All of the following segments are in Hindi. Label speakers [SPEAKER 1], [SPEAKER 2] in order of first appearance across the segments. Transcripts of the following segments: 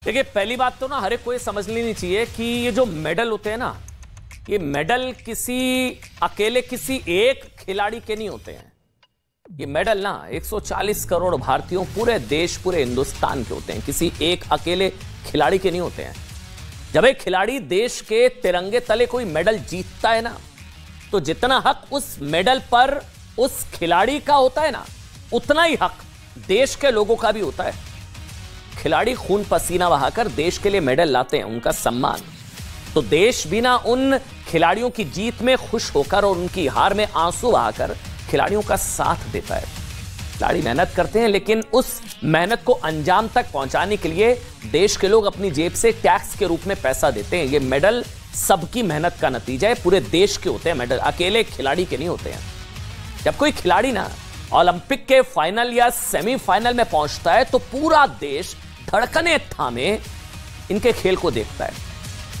[SPEAKER 1] देखिए, पहली बात तो ना हर एक को ये समझ लेनी चाहिए कि ये जो मेडल होते हैं ना, ये मेडल अकेले किसी एक खिलाड़ी के नहीं होते हैं। ये मेडल ना 140 करोड़ भारतीयों, पूरे देश, पूरे हिंदुस्तान के होते हैं, किसी एक अकेले खिलाड़ी के नहीं होते हैं। जब एक खिलाड़ी देश के तिरंगे तले कोई मेडल जीतता है ना, तो जितना हक उस मेडल पर उस खिलाड़ी का होता है ना, उतना ही हक देश के लोगों का भी होता है। खिलाड़ी खून पसीना बहाकर देश के लिए मेडल लाते हैं, उनका सम्मान, तो देश भी ना उन खिलाड़ियों की जीत में खुश होकर और उनकी हार में आंसू बहाकर खिलाड़ियों का साथ देता है। खिलाड़ी मेहनत करते हैं, लेकिन उस मेहनत को अंजाम तक पहुंचाने के लिए देश के लोग अपनी जेब से टैक्स के रूप में पैसा देते हैं। ये मेडल सबकी मेहनत का नतीजा है, पूरे देश के होते हैं मेडल, अकेले खिलाड़ी के नहीं होते हैं। जब कोई खिलाड़ी ना ओलंपिक के फाइनल या सेमीफाइनल में पहुंचता है, तो पूरा देश धड़कने थामे इनके खेल को देखता है।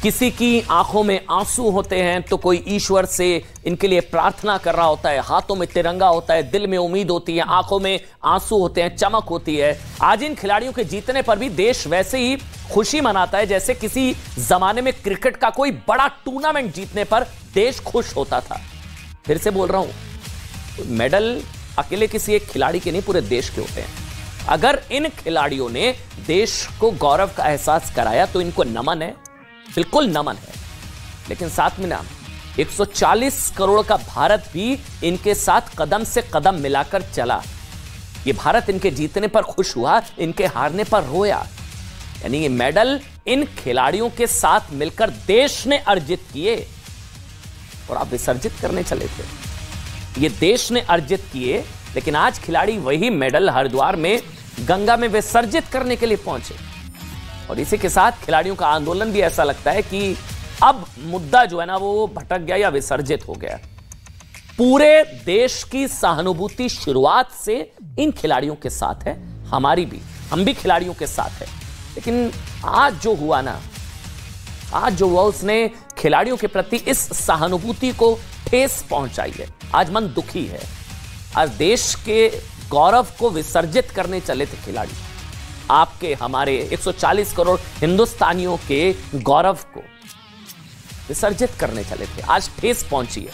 [SPEAKER 1] किसी की आंखों में आंसू होते हैं, तो कोई ईश्वर से इनके लिए प्रार्थना कर रहा होता है, हाथों में तिरंगा होता है, दिल में उम्मीद होती है, आंखों में आंसू होते हैं, चमक होती है। आज इन खिलाड़ियों के जीतने पर भी देश वैसे ही खुशी मनाता है जैसे किसी जमाने में क्रिकेट का कोई बड़ा टूर्नामेंट जीतने पर देश खुश होता था। फिर से बोल रहा हूं, मेडल अकेले किसी एक खिलाड़ी के नहीं, पूरे देश के होते हैं। अगर इन खिलाड़ियों ने देश को गौरव का एहसास कराया तो इनको नमन है, बिल्कुल नमन है। लेकिन साथ में ना 140 करोड़ का भारत भी इनके साथ कदम से कदम मिलाकर चला। ये भारत इनके जीतने पर खुश हुआ, इनके हारने पर रोया। यानी ये मेडल इन खिलाड़ियों के साथ मिलकर देश ने अर्जित किए और आप विसर्जित करने चले थे। ये देश ने अर्जित किए, लेकिन आज खिलाड़ी वही मेडल हरिद्वार में गंगा में विसर्जित करने के लिए पहुंचे। और इसी के साथ खिलाड़ियों का आंदोलन भी ऐसा लगता है कि अब मुद्दा जो है ना वो भटक गया या विसर्जित हो गया। पूरे देश की सहानुभूति शुरुआत से इन खिलाड़ियों के साथ है, हमारी भी, हम भी खिलाड़ियों के साथ है। लेकिन आज जो हुआ ना, आज जो हुआ उसने खिलाड़ियों के प्रति इस सहानुभूति को ठेस पहुंचाई है। आज मन दुखी है। आज देश के गौरव को विसर्जित करने चले थे खिलाड़ी, आपके हमारे 140 करोड़ हिंदुस्तानियों के गौरव को विसर्जित करने चले थे। आज ठेस पहुंची है।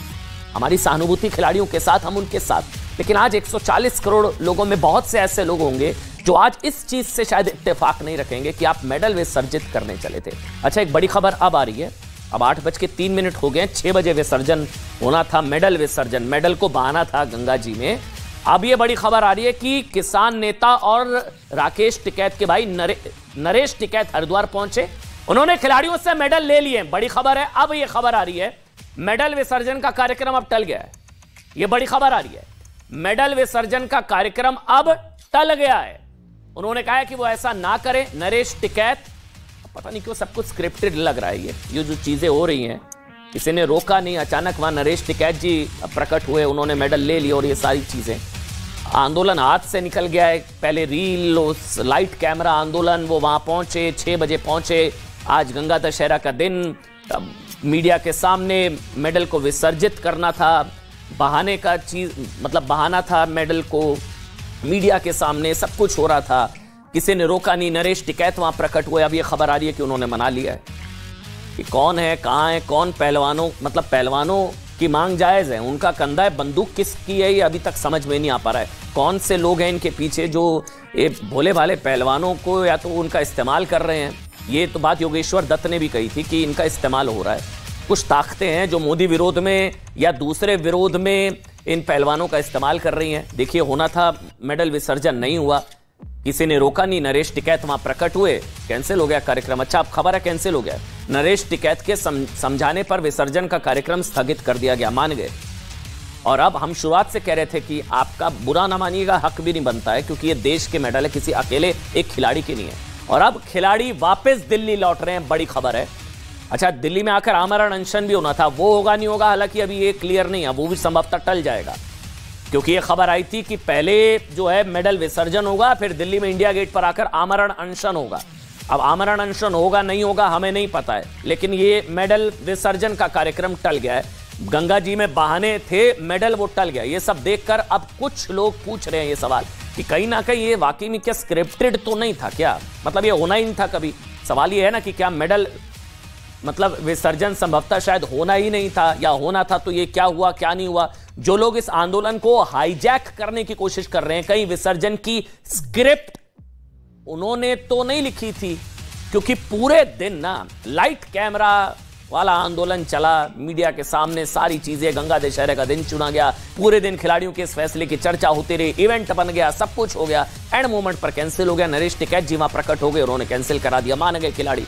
[SPEAKER 1] हमारी सहानुभूति खिलाड़ियों के साथ, हम उनके साथ। लेकिन आज 140 करोड़ लोगों में बहुत से ऐसे लोग होंगे जो आज इस चीज से शायद इत्तेफाक नहीं रखेंगे कि आप मेडल विसर्जित करने चले थे। अच्छा, एक बड़ी खबर अब आ रही है। अब 8:03 हो गए, 6 बजे विसर्जन होना था, मेडल विसर्जन, मेडल को बहाना था गंगा जी में। अब ये बड़ी खबर आ रही है कि किसान नेता और राकेश टिकैत के भाई नरेश टिकैत हरिद्वार पहुंचे, उन्होंने खिलाड़ियों से मेडल ले लिए। बड़ी खबर है। अब ये खबर आ रही है, मेडल विसर्जन का कार्यक्रम अब टल गया है। ये बड़ी खबर आ रही है, मेडल विसर्जन का कार्यक्रम अब टल गया है। उन्होंने कहा है कि वो ऐसा ना करें। नरेश टिकैत, पता नहीं क्यों सब कुछ स्क्रिप्टेड लग रहा है। ये जो चीजें हो रही हैं, किसी ने रोका नहीं, अचानक वहां नरेश टिकैत जी प्रकट हुए, उन्होंने मेडल ले लिया और ये सारी चीजें। आंदोलन हाथ से निकल गया है। पहले रील, उस लाइट कैमरा आंदोलन, वो वहां पहुंचे, 6 बजे पहुंचे। आज गंगा दशहरा का दिन, मीडिया के सामने मेडल को विसर्जित करना था, बहाने का चीज, मतलब बहाना था मेडल को, मीडिया के सामने सब कुछ हो रहा था, किसी ने रोका नहीं। नरेश टिकैत वहां प्रकट हुए। अब ये खबर आ रही है कि उन्होंने मना लिया है। कि कौन है, कहां है, कौन पहलवानों, मतलब पहलवानों की मांग जायज है, उनका कंधा है, बंदूक किसकी है ये अभी तक समझ में नहीं आ पा रहा है। कौन से लोग हैं इनके पीछे जो ये भोले भाले पहलवानों को या तो उनका इस्तेमाल कर रहे हैं। ये तो बात योगेश्वर दत्त ने भी कही थी कि इनका इस्तेमाल हो रहा है। कुछ ताकतें हैं जो मोदी विरोध में या दूसरे विरोध में इन पहलवानों का इस्तेमाल कर रही हैं। देखिए, होना था मेडल विसर्जन, नहीं हुआ, किसी ने रोका नहीं। नरेश टिकैत वहां प्रकट हुए, कैंसिल हो गया कार्यक्रम। अच्छा, अब खबर है कैंसिल हो गया। नरेश टिकैत के समझाने पर विसर्जन का कार्यक्रम स्थगित कर दिया गया, मान गए। और अब हम शुरुआत से कह रहे थे कि आपका बुरा ना मानिएगा, हक भी नहीं बनता है, क्योंकि ये देश के मेडल है, किसी अकेले एक खिलाड़ी की नहीं है। और अब खिलाड़ी वापस दिल्ली लौट रहे हैं, बड़ी खबर है। अच्छा, दिल्ली में आकर आमरण अनशन भी होना था, वो होगा नहीं होगा, हालांकि अभी ये क्लियर नहीं है, वो भी संभवतः टल जाएगा। क्योंकि ये खबर आई थी कि पहले जो है मेडल विसर्जन होगा, फिर दिल्ली में इंडिया गेट पर आकर आमरण अनशन होगा। अब आमरण अनशन होगा नहीं होगा हमें नहीं पता है, लेकिन ये मेडल विसर्जन का कार्यक्रम टल गया है। गंगा जी में बहाने थे, मेडल वो टल गया। ये सब देखकर अब कुछ लोग पूछ रहे हैं ये सवाल कि कहीं ना कहीं ये वाकई में क्या स्क्रिप्टेड तो नहीं था क्या, मतलब ये होना ही नहीं था कभी। सवाल ये है ना कि क्या मेडल मतलब विसर्जन संभवतः शायद होना ही नहीं था, या होना था तो ये क्या हुआ क्या नहीं हुआ। जो लोग इस आंदोलन को हाईजैक करने की कोशिश कर रहे हैं, कहीं विसर्जन की स्क्रिप्ट उन्होंने तो नहीं लिखी थी, क्योंकि पूरे दिन ना लाइट कैमरा वाला आंदोलन चला, मीडिया के सामने सारी चीजें, गंगा दशहरे का दिन चुना गया, पूरे दिन खिलाड़ियों के इस फैसले की चर्चा होती रही, इवेंट बन गया, सब कुछ हो गया, एंड मोमेंट पर कैंसिल हो गया। नरेश टिकैत जी वहां प्रकट हो गए, उन्होंने कैंसिल करा दिया, मान गए खिलाड़ी।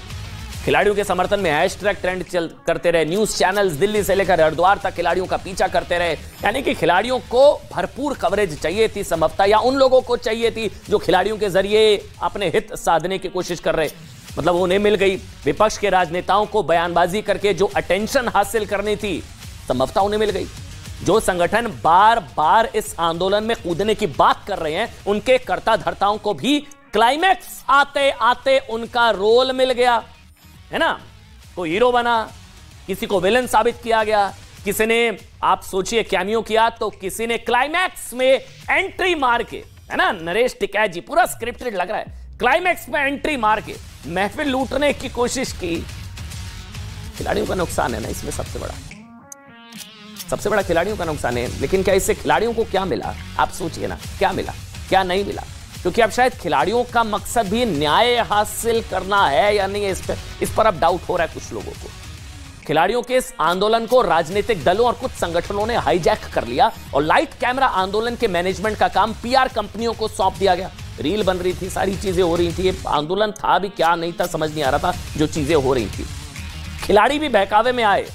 [SPEAKER 1] खिलाड़ियों के समर्थन में हैशटैग ट्रेंड करते रहे, न्यूज चैनल्स दिल्ली से लेकर हरिद्वार तक खिलाड़ियों का पीछा करते रहे। यानी कि खिलाड़ियों को भरपूर कवरेज चाहिए थी संभवतः, या उन लोगों को चाहिए थी जो खिलाड़ियों के जरिए अपने हित साधने की कोशिश कर रहे, मतलब उन्हें मिल गई। विपक्ष के राजनेताओं को बयानबाजी करके जो अटेंशन हासिल करनी थी संभवतः उन्हें मिल गई। जो संगठन बार बार इस आंदोलन में कूदने की बात कर रहे हैं, उनके कर्ता धर्ताओं को भी क्लाइमैक्स आते आते उनका रोल मिल गया, है ना। कोई हीरो बना, किसी को विलन साबित किया गया, किसी ने आप सोचिए कैमियो किया, तो किसी ने क्लाइमैक्स में एंट्री मार के, है ना, नरेश टिकैत जी पूरा स्क्रिप्टेड लग रहा है, क्लाइमैक्स में एंट्री मार के महफिल लूटने की कोशिश की। खिलाड़ियों का नुकसान है ना इसमें, सबसे बड़ा खिलाड़ियों का नुकसान है। लेकिन क्या इससे खिलाड़ियों को क्या मिला, आप सोचिए ना, क्या मिला क्या नहीं मिला, क्योंकि अब शायद खिलाड़ियों का मकसद भी न्याय हासिल करना है या नहीं, इस पर अब डाउट हो रहा है कुछ लोगों को। खिलाड़ियों के इस आंदोलन को राजनीतिक दलों और कुछ संगठनों ने हाईजैक कर लिया और लाइट कैमरा आंदोलन के मैनेजमेंट का काम पीआर कंपनियों को सौंप दिया गया। रील बन रही थी, सारी चीजें हो रही थी, आंदोलन था भी क्या नहीं था समझ नहीं आ रहा था जो चीजें हो रही थी। खिलाड़ी भी बहकावे में आए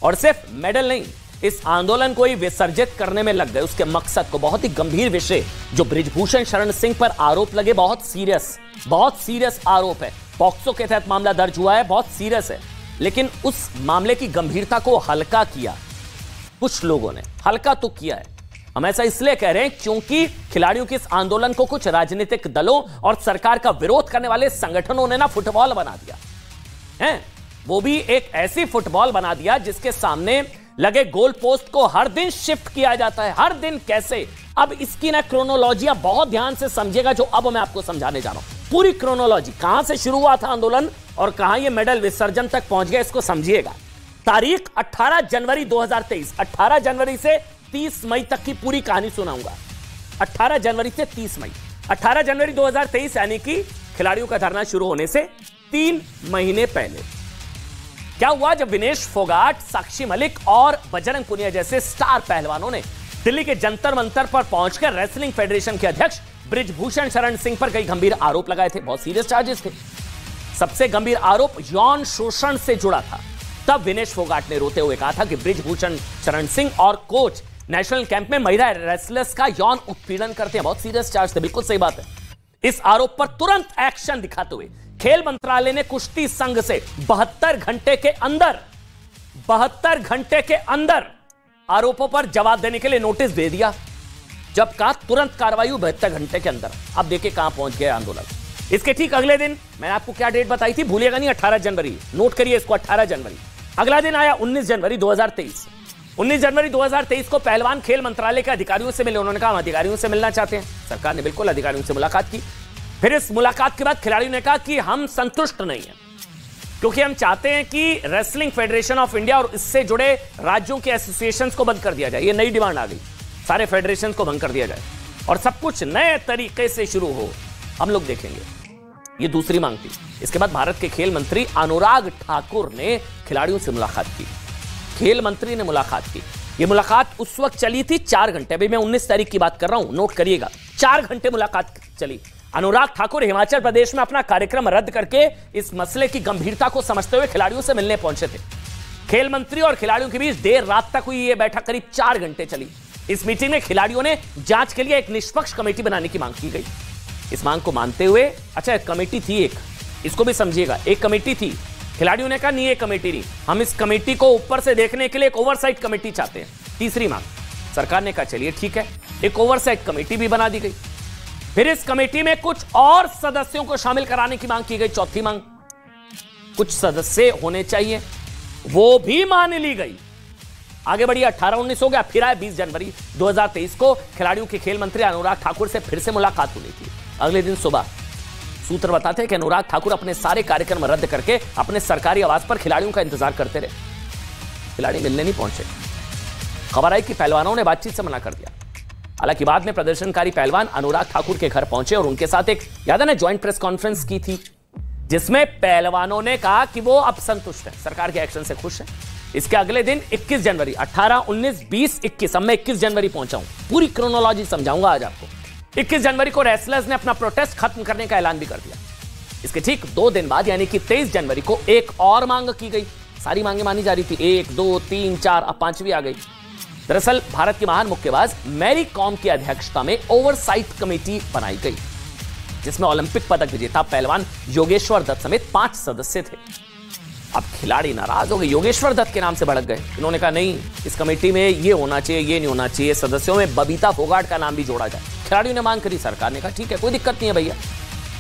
[SPEAKER 1] और सिर्फ मेडल नहीं, इस आंदोलन को ही विसर्जित करने में लग गए, उसके मकसद को। बहुत ही गंभीर विषय जो बृजभूषण शरण सिंह पर आरोप लगे, बहुत सीरियस आरोप है, पॉक्सो के तहत मामला दर्ज हुआ है, बहुत सीरियस है। लेकिन उस मामले की गंभीरता को हल्का किया कुछ लोगों ने, हल्का तो किया है। हम ऐसा इसलिए कह रहे हैं क्योंकि खिलाड़ियों के इस आंदोलन को कुछ राजनीतिक दलों और सरकार का विरोध करने वाले संगठनों ने ना फुटबॉल बना दिया है। वो भी एक ऐसी फुटबॉल बना दिया जिसके सामने लगे गोल पोस्ट को हर दिन शिफ्ट किया जाता है। हर दिन कैसे? अब इसकी ना क्रोनोलॉजी आप बहुत ध्यान से समझिएगा, जो अब मैं आपको समझाने जा रहा हूं। पूरी क्रोनोलॉजी, कहां से शुरू हुआ था आंदोलन और कहां ये मेडल विसर्जन तक पहुंच गया, इसको समझिएगा। तारीख 18 जनवरी 2023, 18 जनवरी से 30 मई तक की पूरी कहानी सुनाऊंगा। 18 जनवरी से 30 मई, 18 जनवरी 2023 यानी कि खिलाड़ियों का धरना शुरू होने से 3 महीने पहले क्या हुआ, जब विनेश फोगाट, साक्षी मलिक और बजरंग पुनिया जैसे स्टार पहलवानों ने दिल्ली के जंतर मंतर पर पहुंचकर रेसलिंग फेडरेशन के अध्यक्ष बृजभूषण शरण सिंह पर कई गंभीर आरोप लगाए थे। बहुत सीरियस चार्जेस थे। सबसे गंभीर आरोप यौन शोषण से जुड़ा था। तब विनेश फोगाट ने रोते हुए कहा था कि बृजभूषण शरण सिंह और कोच नेशनल कैंप में महिला रेसलर्स का यौन उत्पीड़न करते हैं। बहुत सीरियस चार्ज थे, बिल्कुल सही बात है। इस आरोप पर तुरंत एक्शन दिखाते हुए खेल मंत्रालय ने कुश्ती संघ से 72 घंटे के अंदर आरोपों पर जवाब देने के लिए नोटिस दे दिया। जब कहा तुरंत कार्रवाई 72 घंटे के अंदर। अब देखिए कहां पहुंच गया आंदोलन। इसके ठीक अगले दिन, मैंने आपको क्या डेट बताई थी, भूलिएगा नहीं, 18 जनवरी, नोट करिए इसको, 18 जनवरी। अगला दिन आया 19 जनवरी 2023। 19 जनवरी 2023 को पहलवान खेल मंत्रालय के अधिकारियों से मिले। उन्होंने कहा हम अधिकारियों से मिलना चाहते हैं। सरकार ने बिल्कुल अधिकारियों से मुलाकात की। फिर इस मुलाकात के बाद खिलाड़ियों ने कहा कि हम संतुष्ट नहीं हैं, क्योंकि हम चाहते हैं कि रेसलिंग फेडरेशन ऑफ इंडिया और इससे जुड़े राज्यों के एसोसिएशंस को बंद कर दिया जाए। ये नई डिमांड आ गई, सारे फेडरेशन को बंद कर दिया जाए और सब कुछ नए तरीके से शुरू हो। हम लोग देखेंगे, ये दूसरी मांग थी। इसके बाद भारत के खेल मंत्री अनुराग ठाकुर ने खिलाड़ियों से मुलाकात की। खेल मंत्री ने मुलाकात की। ये मुलाकात उस वक्त चली थी 4 घंटे। अभी मैं 19 तारीख की बात कर रहा हूं, नोट करिएगा। 4 घंटे मुलाकात चली। अनुराग ठाकुर हिमाचल प्रदेश में अपना कार्यक्रम रद्द करके इस मसले की गंभीरता को समझते हुए खिलाड़ियों से मिलने पहुंचे थे। खेल मंत्री और खिलाड़ियों के बीच देर रात तक हुई यह बैठक करीब 4 घंटे चली। इस मीटिंग में खिलाड़ियों ने जांच के लिए एक निष्पक्ष कमेटी बनाने की मांग की गई। इस मांग को मानते हुए, अच्छा कमेटी थी एक, इसको भी समझिएगा, एक कमेटी थी। खिलाड़ियों ने कहा नहीं ये कमेटी नहीं, हम इस कमेटी को ऊपर से देखने के लिए एक ओवरसाइट कमेटी चाहते हैं। तीसरी मांग। सरकार ने कहा चलिए ठीक है, एक ओवरसाइट कमेटी भी बना दी गई। फिर इस कमेटी में कुछ और सदस्यों को शामिल कराने की मांग की गई। चौथी मांग, कुछ सदस्य होने चाहिए, वो भी मान ली गई। आगे बढ़िए, 18-19 हो गया, फिर आए 20 जनवरी 2023 को खिलाड़ियों के खेल मंत्री अनुराग ठाकुर से फिर से मुलाकात हुई थी। अगले दिन सुबह सूत्र बताते हैं कि अनुराग ठाकुर अपने सारे कार्यक्रम रद्द करके अपने सरकारी आवास पर खिलाड़ियों का इंतजार करते रहे। खिलाड़ी मिलने नहीं पहुंचे। खबर आई कि पहलवानों ने बातचीत से मना कर दिया। हालांकि बाद में प्रदर्शनकारी पहलवान अनुराग ठाकुर के घर पहुंचे और उनके साथ एक, याद है ना, ज्वाइंट प्रेस कॉन्फ्रेंस की थी, जिसमें पहलवानों ने कहा कि वो अब संतुष्ट हैं, सरकार के एक्शन से खुश हैं। इसके अगले दिन 21 जनवरी, 18, 19, 20, 21, अब मैं 21 जनवरी पहुंचा हूं, पूरी क्रोनोलॉजी समझाऊंगा आज आपको। 21 जनवरी को रेसलर्स ने अपना प्रोटेस्ट खत्म करने का ऐलान भी कर दिया। इसके ठीक 2 दिन बाद यानी कि 23 जनवरी को एक और मांग की गई। सारी मांगे मानी जा रही थी, 1, 2, 3, 4, अब 5वीं आ गई। दरअसल भारत की महान मुक्केबाज मैरी कॉम की अध्यक्षता में ओवरसाइट कमेटी बनाई गई, जिसमें ओलंपिक पदक विजेता पहलवान योगेश्वर दत्त समेत 5 सदस्य थे। अब खिलाड़ी नाराज हो गए, योगेश्वर दत्त के नाम से भड़क गए। इन्होंने कहा नहीं, इस कमेटी में ये होना चाहिए, ये नहीं होना चाहिए, सदस्यों में बबीता फोगाट का नाम भी जोड़ा जाए। खिलाड़ियों ने मांग करी, सरकार ने कहा ठीक है, कोई दिक्कत नहीं है भैया।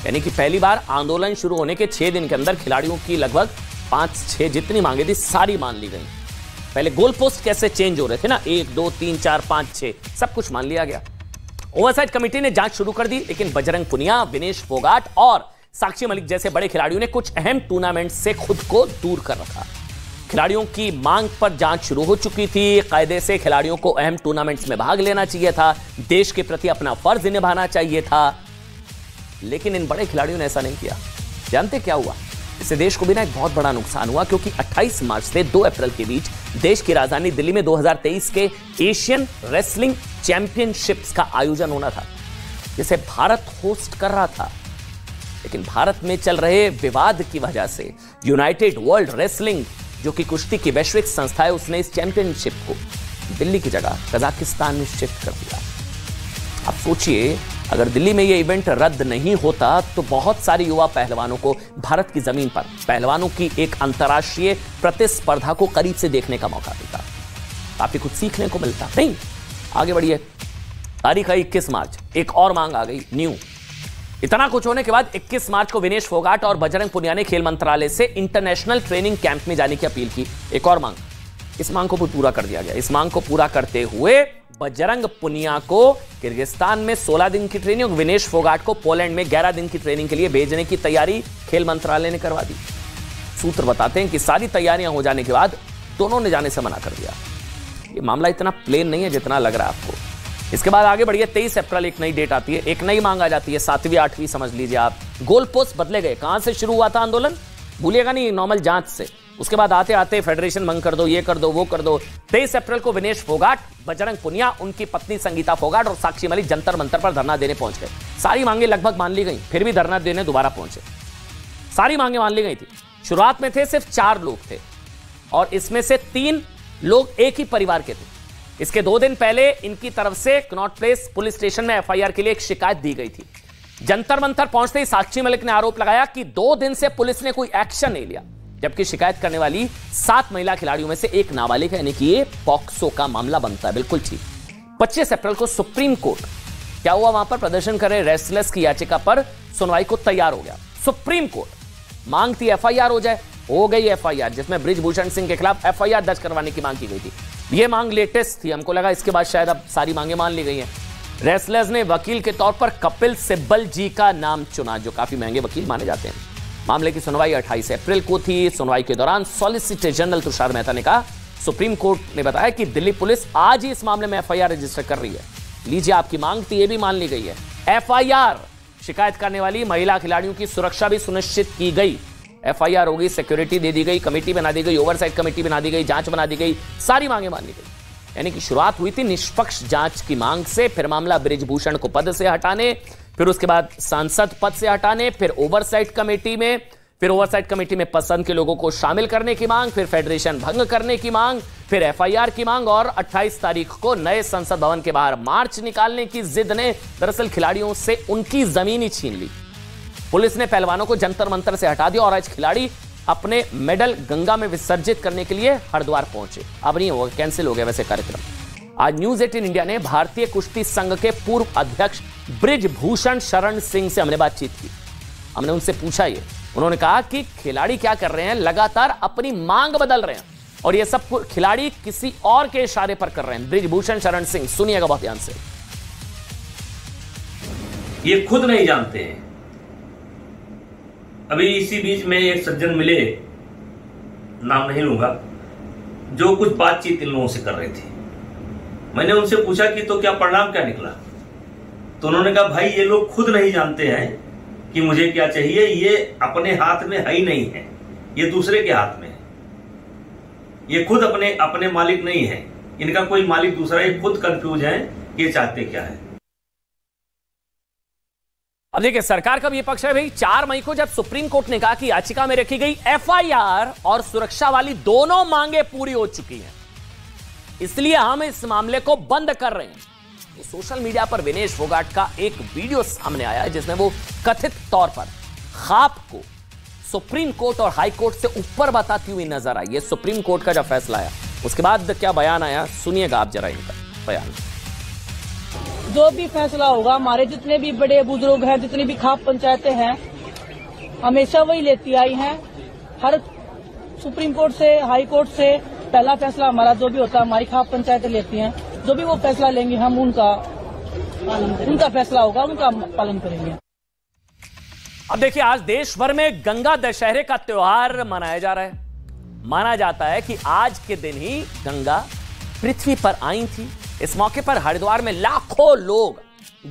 [SPEAKER 1] यानी कि पहली बार आंदोलन शुरू होने के 6 दिन के अंदर खिलाड़ियों की लगभग 5-6 जितनी मांगे थी सारी मान ली गई। पहले गोल पोस्ट कैसे चेंज हो रहे थे ना, 1, 2, 3, 4, 5, 6, सब कुछ मान लिया गया। ओवरसाइट कमेटी ने जांच शुरू कर दी, लेकिन बजरंग पुनिया, विनेश फोगाट और साक्षी मलिक जैसे बड़े खिलाड़ियों ने कुछ अहम टूर्नामेंट से खुद को दूर कर रखा। खिलाड़ियों की मांग पर जांच शुरू हो चुकी थी। कायदे से खिलाड़ियों को अहम टूर्नामेंट्स में भाग लेना चाहिए था, देश के प्रति अपना फर्ज निभाना चाहिए था, लेकिन इन बड़े खिलाड़ियों ने ऐसा नहीं किया। जानते क्या हुआ? इससे देश को भी ना एक बहुत बड़ा नुकसान हुआ, क्योंकि 28 मार्च से 2 अप्रैल के बीच देश की राजधानी दिल्ली में 2023 के एशियन रेसलिंग चैंपियनशिप्स का आयोजन होना था, जिसे भारत होस्ट कर रहा था। लेकिन भारत में चल रहे विवाद की वजह से यूनाइटेड वर्ल्ड रेसलिंग, जो कि कुश्ती की वैश्विक संस्था है, उसने इस चैंपियनशिप को दिल्ली की जगह कजाकिस्तान में शिफ्ट कर दिया। अब सोचिए, अगर दिल्ली में यह इवेंट रद्द नहीं होता तो बहुत सारे युवा पहलवानों को भारत की जमीन पर पहलवानों की एक अंतर्राष्ट्रीय प्रतिस्पर्धा को करीब से देखने का मौका मिलता, काफी कुछ सीखने को मिलता। नहीं, आगे बढ़िए। तारीख है 21 मार्च, एक और मांग आ गई न्यू। इतना कुछ होने के बाद 21 मार्च को विनेश फोगाट और बजरंग पुनिया ने खेल मंत्रालय से इंटरनेशनल ट्रेनिंग कैंप में जाने की अपील की। एक और मांग, इस मांग को पूरा कर दिया गया। इस मांग को पूरा करते हुए बजरंग पुनिया को किर्गिस्तान में 16 दिन की ट्रेनिंग, विनेश फोगाट को पोलैंड में 11 दिन की ट्रेनिंग के लिए भेजने की तैयारी खेल मंत्रालय ने करवा दी। सूत्र बताते हैं कि सारी तैयारियां हो जाने के बाद दोनों ने जाने से मना कर दिया। ये मामला इतना प्लेन नहीं है जितना लग रहा है आपको। इसके बाद आगे बढ़िए, 23 अप्रैल एक नई डेट आती है, एक नई मांग आ जाती है, 7वीं 8वीं समझ लीजिए आप। गोल पोस्ट बदले गए। कहां से शुरू हुआ था आंदोलन? भूलिएगा नहीं, नॉर्मल जांच से। उसके बाद आते आते फेडरेशन भंग कर दो, ये कर दो, वो कर दो। 23 अप्रैल को विनेश फोगाट, बजरंग पुनिया, उनकी पत्नी संगीता फोगाट और साक्षी मलिक जंतर मंतर पर धरना देने पहुंच गए। सारी मांगे लगभग मान ली गई, फिर भी धरना देने दोबारा पहुंचे। सारी मांगे मान ली गई थी। शुरुआत में थे सिर्फ 4 लोग थे और इसमें से 3 लोग एक ही परिवार के थे। इसके 2 दिन पहले इनकी तरफ से कनॉट प्लेस पुलिस स्टेशन में एफआईआर के लिए एक शिकायत दी गई थी। जंतर मंतर पहुंचते ही साक्षी मलिक ने आरोप लगाया कि 2 दिन से पुलिस ने कोई एक्शन नहीं लिया, जबकि शिकायत करने वाली 7 महिला खिलाड़ियों में से एक नाबालिग है, यानी कि ये पॉक्सो का मामला बनता है। बिल्कुल ठीक। 25 अप्रैल को सुप्रीम कोर्ट, क्या हुआ वहां पर? प्रदर्शन कर रहे रेसलर्स की याचिका पर सुनवाई को तैयार हो गया। सुप्रीम कोर्ट मांग थी एफआईआर हो जाए, हो गई एफआईआर, जिसमें ब्रिजभूषण सिंह के खिलाफ एफआईआर दर्ज करवाने की मांग की गई थी। यह मांग लेटेस्ट थी, हमको लगा इसके बाद शायद अब सारी मांगे मान ली गई हैं। रेसलर्स ने वकील के तौर पर कपिल सिब्बल जी का नाम चुना, जो काफी महंगे वकील माने जाते हैं। मामले की सुनवाई 28 अप्रैल को थी। सुनवाई के दौरान सॉलिसिटर जनरल तुषार मेहता ने कहा, सुप्रीम कोर्ट ने बताया कि दिल्ली पुलिस आज ही इस मामले में एफआईआर रजिस्टर कर रही है। लीजिए, आपकी मांग थी, यह भी मान ली गई है। एफआईआर, शिकायत करने वाली महिला खिलाड़ियों की सुरक्षा भी सुनिश्चित की गई। एफआईआर हो गई, सिक्योरिटी दे दी गई, कमेटी बना दी गई, ओवरसाइट कमेटी बना दी गई, जांच बना दी गई, सारी मांगे मान ली गई। यानी कि शुरुआत हुई थी निष्पक्ष जांच की मांग से, फिर मामला ब्रिजभूषण को पद से हटाने, फिर उसके बाद सांसद पद से हटाने, फिर ओवरसाइट कमेटी में, फिर ओवरसाइट कमेटी में पसंद के लोगों को शामिल करने की मांग, फिर फेडरेशन भंग करने की मांग, फिर एफआईआर की मांग और 28 तारीख को नए संसद भवन के बाहर मार्च निकालने की जिद ने दरअसल खिलाड़ियों से उनकी जमीन ही छीन ली। पुलिस ने पहलवानों को जंतर मंतर से हटा दिया और आज खिलाड़ी अपने मेडल गंगा में विसर्जित करने के लिए हरिद्वार पहुंचे। अब नहीं होगा, कैंसिल हो गया वैसे कार्यक्रम। आज न्यूज 18 इंडिया ने भारतीय कुश्ती संघ के पूर्व अध्यक्ष ब्रिजभूषण शरण सिंह से हमने बातचीत की। हमने उनसे पूछा, ये उन्होंने कहा कि खिलाड़ी क्या कर रहे हैं, लगातार अपनी मांग बदल रहे हैं। और ये सब खिलाड़ी किसी और के इशारे पर कर रहे हैं। बृजभूषण शरण सिंह, सुनिएगा बहुत ध्यान से।
[SPEAKER 2] ये खुद नहीं जानते हैं। अभी इसी बीच में एक सज्जन मिले, नाम नहीं लूंगा, जो कुछ बातचीत इन लोगों से कर रहे थे। मैंने उनसे पूछा कि तो क्या परिणाम क्या निकला? तो उन्होंने कहा भाई ये लोग खुद नहीं जानते हैं कि मुझे क्या चाहिए, ये अपने हाथ में है ही नहीं है, ये दूसरे के हाथ में है। ये खुद अपने मालिक नहीं है, इनका कोई मालिक दूसरा, ये खुद कंफ्यूज है कि ये चाहते क्या है।
[SPEAKER 1] अब देखिए सरकार का भी ये पक्ष है भाई, 4 मई को जब सुप्रीम कोर्ट ने कहा कि याचिका में रखी गई एफआईआर और सुरक्षा वाली दोनों मांगे पूरी हो चुकी हैं, इसलिए हम इस मामले को बंद कर रहे हैं। ये सोशल मीडिया पर विनेश फोगाट का एक वीडियो सामने आया है जिसमें वो कथित तौर पर खाप को सुप्रीम कोर्ट और हाई कोर्ट से ऊपर बताती हुई नजर आई। ये सुप्रीम कोर्ट का जब फैसला आया उसके बाद क्या बयान आया, सुनिएगा आप जरा इनका बयान।
[SPEAKER 3] जो भी फैसला होगा, हमारे जितने भी बड़े बुजुर्ग हैं, जितनी भी खाप पंचायतें हैं, हमेशा वही लेती आई हैं। हर सुप्रीम कोर्ट से, हाई कोर्ट से पहला फैसला हमारा जो भी होता है, हमारी खाप पंचायतें लेती हैं। जो भी वो फैसला लेंगे हम उनका फैसला होगा, उनका पालन करेंगे।
[SPEAKER 1] अब देखिए आज देश भर में गंगा दशहरे का त्योहार मनाया जा रहा है। माना जाता है कि आज के दिन ही गंगा पृथ्वी पर आई थी। इस मौके पर हरिद्वार में लाखों लोग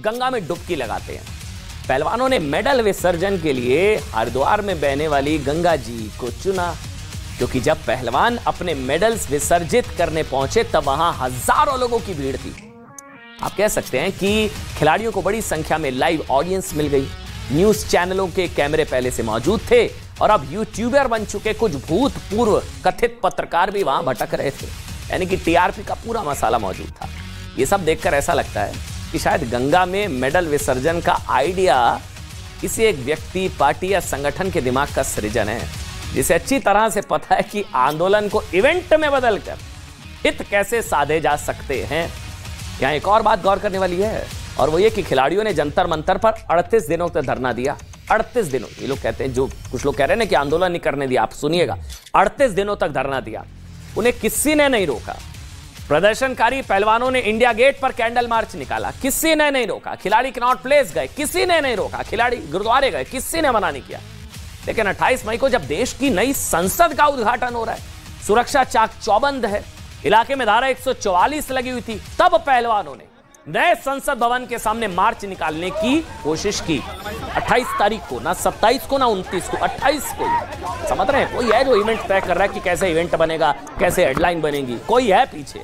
[SPEAKER 1] गंगा में डुबकी लगाते हैं। पहलवानों ने मेडल विसर्जन के लिए हरिद्वार में बहने वाली गंगा जी को चुना, क्योंकि जब पहलवान अपने मेडल्स विसर्जित करने पहुंचे तब वहां हजारों लोगों की भीड़ थी। आप कह सकते हैं कि खिलाड़ियों को बड़ी संख्या में लाइव ऑडियंस मिल गई। न्यूज चैनलों के कैमरे पहले से मौजूद थे और अब यूट्यूबर बन चुके कुछ भूतपूर्व कथित पत्रकार भी वहां भटक रहे थे, यानी कि टीआरपी का पूरा मसाला मौजूद था। ये सब देखकर ऐसा लगता है कि शायद गंगा में मेडल विसर्जन का आइडिया किसी एक व्यक्ति, पार्टी या संगठन के दिमाग का सृजन है, जिसे अच्छी तरह से पता है कि आंदोलन को इवेंट में बदलकर हित कैसे साधे जा सकते हैं। यहां एक और बात गौर करने वाली है, और वो ये कि खिलाड़ियों ने जंतर मंतर पर 38 दिनों तक धरना दिया। 38 दिनों, ये लोग कहते हैं, जो कुछ लोग कह रहे हैं ना कि आंदोलन नहीं करने दिया, आप सुनिएगा, 38 दिनों तक धरना दिया। उन्हें किसी ने नहीं रोका। प्रदर्शनकारी पहलवानों ने इंडिया गेट पर कैंडल मार्च निकाला, किसी ने नहीं रोका। खिलाड़ी कनॉट प्लेस गए, किसी ने नहीं रोका। खिलाड़ी गुरुद्वारे गए, किसी ने मना नहीं किया। लेकिन 28 मई को जब देश की नई संसद का उद्घाटन हो रहा है, सुरक्षा चाक चौबंद है, इलाके में धारा 144 लगी हुई थी, तब पहलवानों ने नए संसद भवन के सामने मार्च निकालने की कोशिश की। 28 तारीख को, ना 27 को, ना 29 को, 28 को। समझ रहे हैं? कोई है जो इवेंट तय कर रहा है कि कैसे इवेंट बनेगा, कैसे हेडलाइन बनेगी, कोई है पीछे,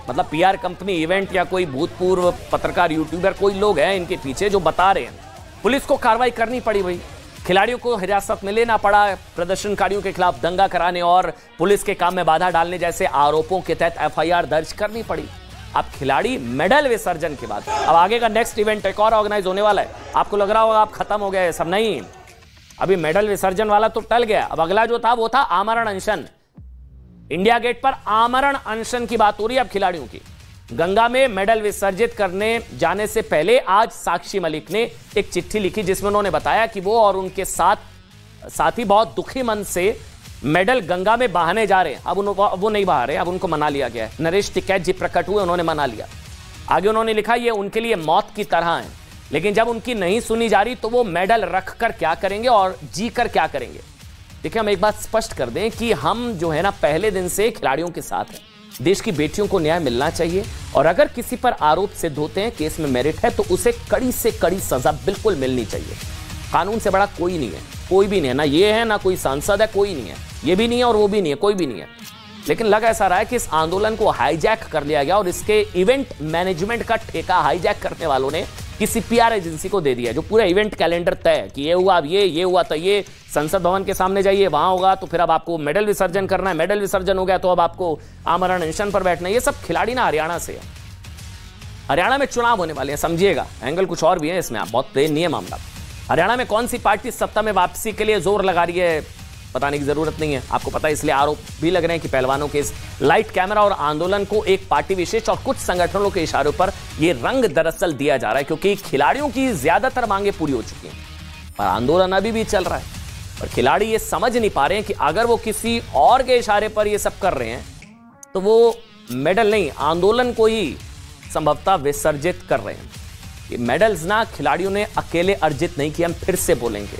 [SPEAKER 1] मतलब पीआर कंपनी, इवेंट या कोई भूतपूर्व पत्रकार, यूट्यूबर, कोई लोग हैं इनके पीछे जो बता रहे हैं। पुलिस को कार्रवाई करनी पड़ी भाई, खिलाड़ियों को हिरासत में लेना पड़ा, प्रदर्शनकारियों के खिलाफ दंगा कराने और पुलिस के काम में बाधा डालने जैसे आरोपों के तहत एफआईआर दर्ज करनी पड़ी। अब खिलाड़ी मेडल विसर्जन के बाद अब आगे का नेक्स्ट इवेंट एक और ऑर्गेनाइज होने वाला है। आपको लग रहा होगा आप खत्म हो गया है, सब नहीं। अभी मेडल विसर्जन वाला तो टल गया, अब अगला जो था वो था आमरण अनशन। इंडिया गेट पर आमरण अनशन की बात हो रही है अब खिलाड़ियों की। गंगा में मेडल विसर्जित करने जाने से पहले आज साक्षी मलिक ने एक चिट्ठी लिखी जिसमें उन्होंने बताया कि वो और उनके साथी बहुत दुखी मन से मेडल गंगा में बहाने जा रहे हैं। अब वो नहीं बहा रहे, अब उनको मना लिया गया है। नरेश टिकैत जी प्रकट हुए, उन्होंने मना लिया। आगे उन्होंने लिखा ये उनके लिए मौत की तरह है, लेकिन जब उनकी नहीं सुनी जा रही तो वो मेडल रखकर क्या करेंगे और जी कर क्या करेंगे। देखिए हम एक बात स्पष्ट कर दें कि हम जो है ना पहले दिन से खिलाड़ियों के साथ हैं। देश की बेटियों को न्याय मिलना चाहिए और अगर किसी पर आरोप सिद्ध होते हैं, केस में मेरिट है, तो उसे कड़ी से कड़ी सजा बिल्कुल मिलनी चाहिए। कानून से बड़ा कोई नहीं है, कोई भी नहीं है, ना ये है ना कोई सांसद है, कोई नहीं है, ये भी नहीं है और वो भी नहीं है, कोई भी नहीं है। लेकिन लग ऐसा रहा है कि इस आंदोलन को हाईजैक कर लिया गया और इसके इवेंट मैनेजमेंट का ठेका हाईजैक करने वालों ने किसी पीआर एजेंसी को दे दिया, जो पूरा इवेंट कैलेंडर तय है कि ये हुआ, अब ये हुआ तो ये संसद भवन के सामने जाइए, वहां होगा तो फिर अब आपको मेडल विसर्जन करना है, मेडल विसर्जन हो गया तो अब आपको आमरण अनशन पर बैठना है। ये सब खिलाड़ी ना हरियाणा से है। हरियाणा में चुनाव होने वाले हैं, समझिएगा, एंगल कुछ और भी है इसमें, आप बहुत प्लेन नहीं है मामला। हरियाणा में कौन सी पार्टी सत्ता में वापसी के लिए जोर लगा रही है बताने की जरूरत नहीं है, आपको पता है। इसलिए आरोप भी लग रहे हैं कि पहलवानों के इस लाइट कैमरा और आंदोलन को एक पार्टी विशेष और कुछ संगठनों के इशारों पर यह रंग दरअसल दिया जा रहा है, क्योंकि खिलाड़ियों की ज्यादातर मांगे पूरी हो चुकी हैं पर आंदोलन अभी भी चल रहा है। और खिलाड़ी ये समझ नहीं पा रहे हैं कि अगर वो किसी और के इशारे पर ये सब कर रहे हैं तो वो मेडल नहीं, आंदोलन को ही संभवतः विसर्जित कर रहे हैं। ये मेडल्स ना खिलाड़ियों ने अकेले अर्जित नहीं किए, हम फिर से बोलेंगे।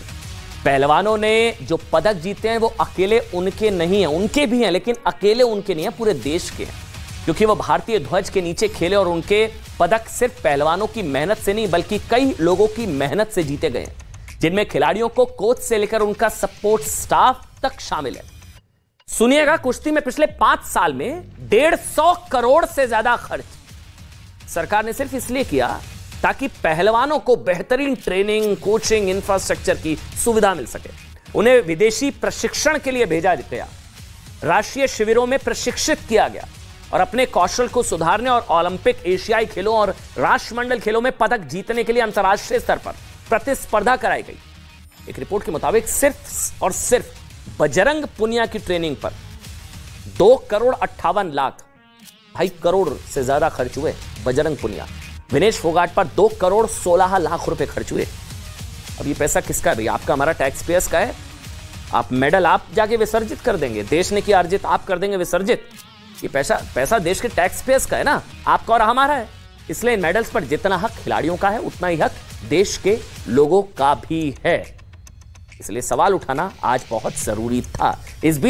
[SPEAKER 1] पहलवानों ने जो पदक जीते हैं वो अकेले उनके नहीं हैं, उनके भी हैं, लेकिन अकेले उनके नहीं हैं, पूरे देश के हैं, क्योंकि वो भारतीय ध्वज के नीचे खेले और उनके पदक सिर्फ पहलवानों की मेहनत से नहीं बल्कि कई लोगों की मेहनत से जीते गए, जिनमें खिलाड़ियों को कोच से लेकर उनका सपोर्ट स्टाफ तक शामिल है। सुनिएगा, कुश्ती में पिछले 5 साल में 150 करोड़ से ज्यादा खर्च सरकार ने सिर्फ इसलिए किया ताकि पहलवानों को बेहतरीन ट्रेनिंग, कोचिंग, इंफ्रास्ट्रक्चर की सुविधा मिल सके। उन्हें विदेशी प्रशिक्षण के लिए भेजा गया, राष्ट्रीय शिविरों में प्रशिक्षित किया गया और अपने कौशल को सुधारने और ओलंपिक, एशियाई खेलों और राष्ट्रमंडल खेलों में पदक जीतने के लिए अंतर्राष्ट्रीय स्तर पर प्रतिस्पर्धा कराई गई। एक रिपोर्ट के मुताबिक सिर्फ और सिर्फ बजरंग पुनिया की ट्रेनिंग पर 2,58,00,000, 2.5 करोड़ से ज्यादा खर्च हुए। बजरंग पुनिया, विनेश फोगाट पर 2,16,00,000 रुपए खर्च हुए। अब ये पैसा किसका है भैया? आपका, हमारा टैक्स पेयर्स का है। आप मेडल आप जाके विसर्जित कर देंगे, देश ने किया अर्जित आप कर देंगे विसर्जित। ये पैसा देश के टैक्स पेयर्स का है ना, आपका और हमारा है। इसलिए इन मेडल्स पर जितना हक खिलाड़ियों का है उतना ही हक देश के लोगों का भी है। इसलिए सवाल उठाना आज बहुत जरूरी था। इस बीच